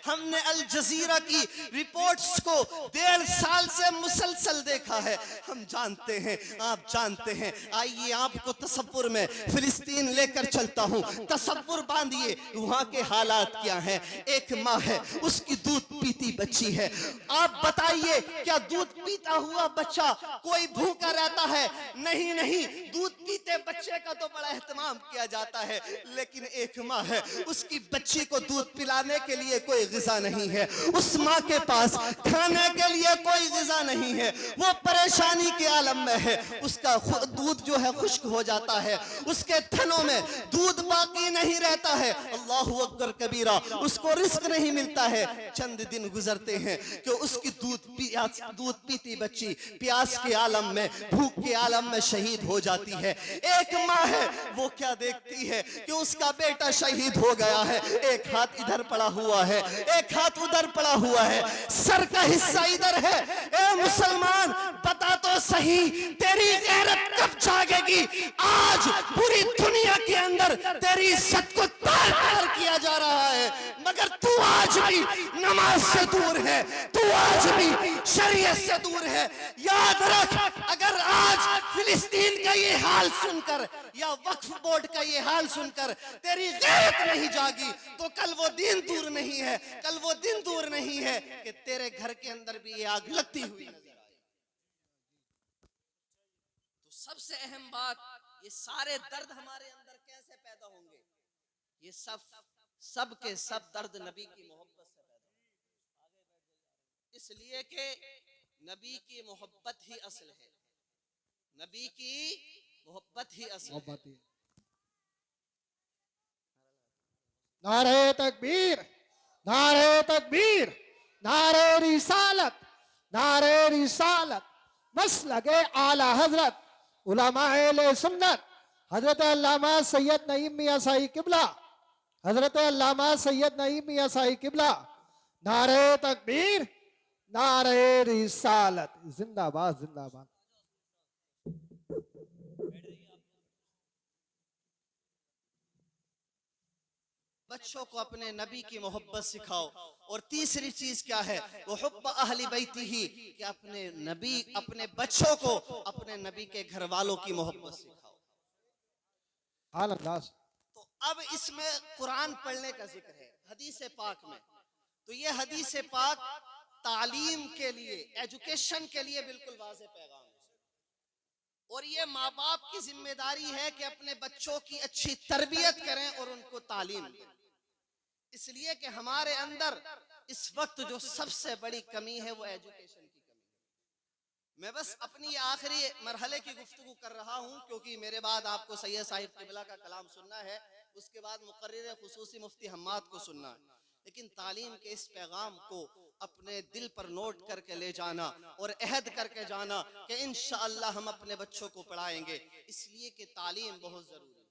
ہم نے الجزیرہ کی رپورٹس کو 1.5 سال سے مسلسل دیکھا ہے. ہم جانتے ہیں، آپ جانتے ہیں. آئیے آپ کو تصور میں فلسطین لے کر چلتا ہوں. تصور باندھیے وہاں کے حالات کیا ہیں. ایک ماں ہے، اس کی دودھ پیتی بچی ہے. آپ بتائیے کیا دودھ پیتا ہوا بچہ کوئی بھوکا رہتا ہے؟ نہیں نہیں، دودھ پیتے بچے کا تو بڑا اہتمام کیا جاتا ہے. لیکن ایک ماں ہے، اس کی بچی کو دودھ پلانے کے لیے کوئی غذا نہیں ہے. اس ماں کے پاس کھانے کے لیے کوئی غذا نہیں ہے. وہ پریشانی کے عالم میں ہے. اس کا دودھ جو ہے خشک ہو جاتا ہے، اس کے تھنوں میں دودھ باقی نہیں رہتا ہے. اللہ اکبر کبیرہ. اس کو رزق نہیں ملتا ہے. چند دن گزرتے ہیں کہ اس کی دودھ پیتی بچی پیاس کے عالم میں، بھوک کے عالم میں شہید ہو جاتی ہے. ایک ماں ہے، وہ کیا دیکھتی ہے کہ اس کا بیٹا شہید ہو گیا ہے. ایک ہاتھ ادھر پڑا ہوا ہے، ایک ہاتھ ادھر پڑا ہوا ہے، سر کا حصہ ادھر ہے. اے مسلمان بتا تو صحیح، تیری غیرت کب جاگے گی؟ آج پوری دنیا کے اندر تیری عزت کو تار تار کیا جا رہا ہے، مگر تو آج بھی نماز سے دور ہے، تو آج بھی شریعت سے دور ہے. یاد رکھ، اگر آج فلسطین کا یہ حال سن کر یا وقف بورڈ کا یہ حال سن کر تیری غیرت نہیں جاگی تو کل وہ دن دور نہیں ہے، کل وہ دن دور نہیں ہے کہ تیرے گھر کے اندر بھی یہ آگ لگتی ہوئی نظر آئے. تو سب سے اہم بات، یہ سارے درد ہمارے اندر کیسے پیدا ہوں گے؟ یہ سب کے سب درد نبی کی محبت سے پیدا ہوں، اس لیے کہ نبی کی محبت ہی اصل ہے. نبی کی محبت ہی اصل ہے. نعرہ تکبیر، نعرہ تکبیر، نعرہ رسالت، نعرہ رسالت. مسلک اعلی حضرت علماء اہل سنت حضرت علامہ سید نعیم میاں سائی قبلہ، حضرت علامہ سید نعیم میاں سائی قبلہ. نعرہ تکبیر، نعرہ رسالت. زندہ باد، زندہ باد. بچوں کو اپنے نبی کی محبت سکھاؤ. اور تیسری چیز کیا ہے؟ وہ حب اہل بیتی ہی، کہ اپنے نبی، اپنے بچوں کو اپنے نبی کے گھر والوں کی محبت سکھاؤ. تو اب اس میں قرآن پڑھنے کا ذکر ہے حدیث پاک میں. تو یہ حدیث پاک تعلیم کے لیے، ایجوکیشن کے لیے بالکل واضح پیغام ہے. اور یہ ماں باپ کی ذمہ داری ہے کہ اپنے بچوں کی اچھی تربیت کریں اور ان کو تعلیم دیں. اس لیے کہ ہمارے اندر اس وقت جو سب سے بڑی کمی ہے وہ ایجوکیشن کی کمی ہے. میں بس اپنی آخری مرحلے کی گفتگو کر رہا ہوں، کیونکہ میرے بعد آپ کو سید صاحب قبلہ کا کلام سننا ہے، اس کے بعد مقرر خصوصی مفتی حماد کو سننا ہے. لیکن تعلیم کے اس پیغام کو اپنے دل پر نوٹ کر کے لے جانا اور عہد کر کے جانا کہ انشاءاللہ ہم اپنے بچوں کو پڑھائیں گے، اس لیے کہ تعلیم بہت ضروری ہے.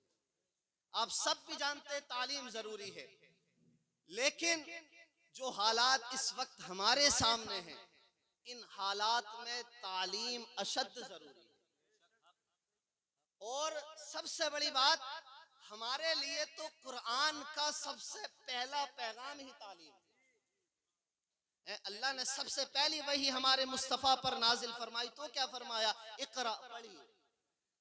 آپ سب بھی جانتے ہیں تعلیم ضروری ہے، لیکن جو حالات اس وقت ہمارے سامنے ہیں، ان حالات میں تعلیم اشد ضروری ہے. اور سب سے بڑی بات، ہمارے لیے تو قرآن کا سب سے پہلا پیغام ہی تعلیم ہے. اللہ نے سب سے پہلی وحی ہمارے مصطفیٰ پر نازل فرمائی تو کیا فرمایا؟ اقرا، پڑھیے.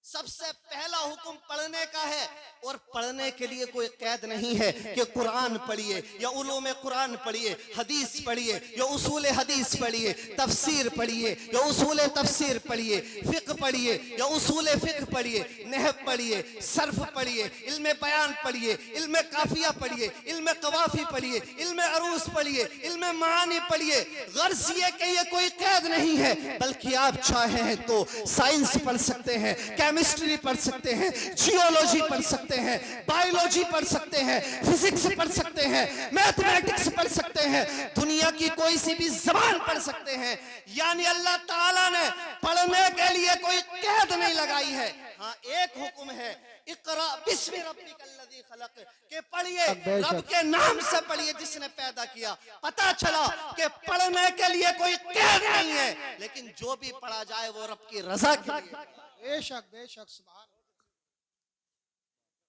سب سے پہلا حکم پڑھنے کا ہے. اور پڑھنے کے لیے کوئی قید نہیں ہے کہ قرآن پڑھیے یا علوم قرآن پڑھیے، حدیث پڑھیے یا اصول حدیث پڑھیے، تفسیر پڑھیے یا اصول تفسیر پڑھیے، فقہ پڑھیے یا اصول فقہ پڑھیے، نحو پڑھیے، صرف پڑھیے، علم بیان پڑھیے، علم قافیہ پڑھیے، علم قوافی پڑھیے، علم عروض پڑھیے، علم معانی پڑھیے. غرض یہ کہ یہ کوئی قید نہیں ہے، بلکہ آپ چاہیں تو سائنس پڑھ سکتے ہیں، کیمسٹری پڑھ سکتے ہیں، جیولوجی پڑھ سکتے ہیں، بائیولوجی پڑھ سکتے ہیں، فزکس پڑھ سکتے ہیں، میتھمیٹکس پڑھ سکتے ہیں، دنیا کی کوئی سی بھی زبان پڑھ سکتے ہیں. یعنی اللہ تعالیٰ نے پڑھنے کے لیے کوئی قید نہیں لگائی ہے. ہاں ایک حکم ہے، اقرا بسم ربک الذی خلق، کہ پڑھیے رب کے نام سے پڑھیے جس نے پیدا کیا. پتہ چلا کہ پڑھنے کے لیے کوئی قید نہیں ہے، لیکن جو بھی پڑھا جائے وہ رب کی رضا کے لیے. بے شک، بے شک. سبحان.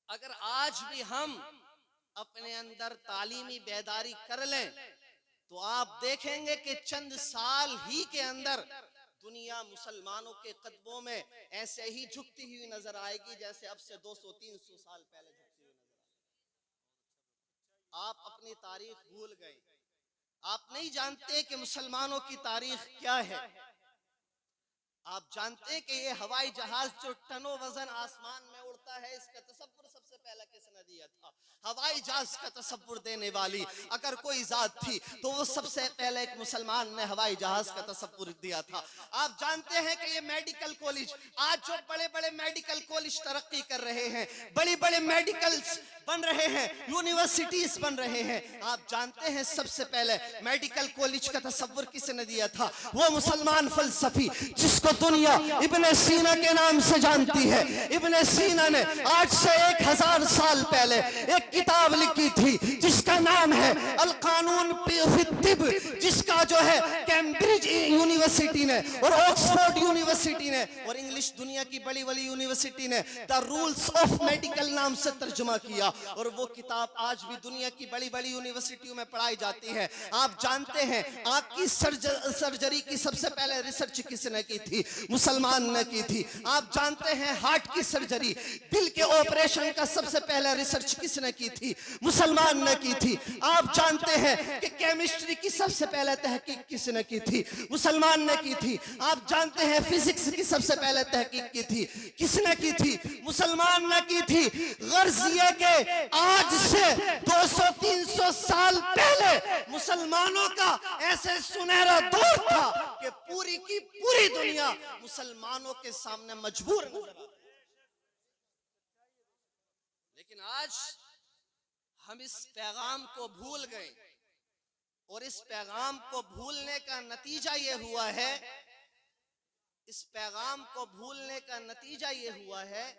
اگر آج بھی ہم اپنے اندر تعلیمی بیداری کر لیں تو آپ دیکھیں گے کہ چند سال ہی کے اندر دنیا مسلمانوں کے قدموں میں ایسے ہی جھکتی ہوئی نظر آئے گی جیسے اب سے 200-300 سال پہلے جھکتی ہوئی نظر آئے. آپ اپنی تاریخ بھول گئے. آپ نہیں جانتے کہ مسلمانوں کی تاریخ کیا ہے. آپ جانتے ہیں کہ یہ ہوائی جہاز جو ٹنوں وزن آسمان میں اڑتا ہے، اس کا تصور سب سے پہلا کس نے دیا تھا؟ ہوائی جہاز کا تصور دینے والی اگر کوئی ذات تھی تو وہ سب سے پہلے ایک مسلمان نے ہوائی جہاز کا تصور دیا تھا. آپ جانتے ہیں کہ یہ میڈیکل کالج، آج جو بڑے بڑے میڈیکل کالج ترقی کر رہے ہیں، بڑی بڑے میڈیکلز بن رہے ہیں، یونیورسٹیز بن رہے ہیں، آپ جانتے ہیں سب سے پہلے میڈیکل کالج کا تصور کس نے دیا تھا؟ وہ مسلمان فلسفی جس کو دنیا ابن سینا کے نام سے جانتی ہے. ابن سینا نے آج سے 1000 سال پہلے ایک کتاب لکھی تھی جس کا نام ہے القانون فی الطب، جس کا جو ہے کیمبرج یونیورسٹی نے اور آکسفورڈ یونیورسٹی نے اور انگلش دنیا کی بڑی بڑی یونیورسٹی نے دا رولز آف میڈیکل نام سے ترجمہ کیا، اور وہ کتاب آج بھی دنیا کی بڑی بڑی یونیورسٹیوں میں پڑھائی جاتی ہے. آپ جانتے ہیں آنکھ کی سرجری کی سب سے پہلے ریسرچ کس نے کی تھی؟ مسلمان نے کی تھی. آپ جانتے ہیں ہارٹ کی سرجری، دل کے آپریشن کا سب سے پہلے ریسرچ کس نے کی تھی؟ مسلمان نے کی تھی. آپ جانتے ہیں کہ کیمسٹری کی سب سے پہلے تحقیق کس نے کی تھی؟ مسلمان نے کی تھی. آپ جانتے ہیں فزکس کی سب سے پہلے تحقیق کی تھی، کس نے کی تھی؟ مسلمان نے کی تھی. غرض یہ کہ آج سے 200-300 سال پہلے مسلمانوں کا ایسے سنہرا دور تھا کہ پوری کی پوری دنیا مسلمانوں کے سامنے مجبور نظر آتی. لیکن آج ہم اس پیغام کو بھول گئے، اور اس پیغام کو بھولنے کا نتیجہ یہ ہوا ہے، اس پیغام کو بھولنے کا نتیجہ یہ ہوا ہے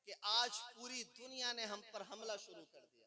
کہ آج پوری دنیا نے ہم پر حملہ شروع کر دیا.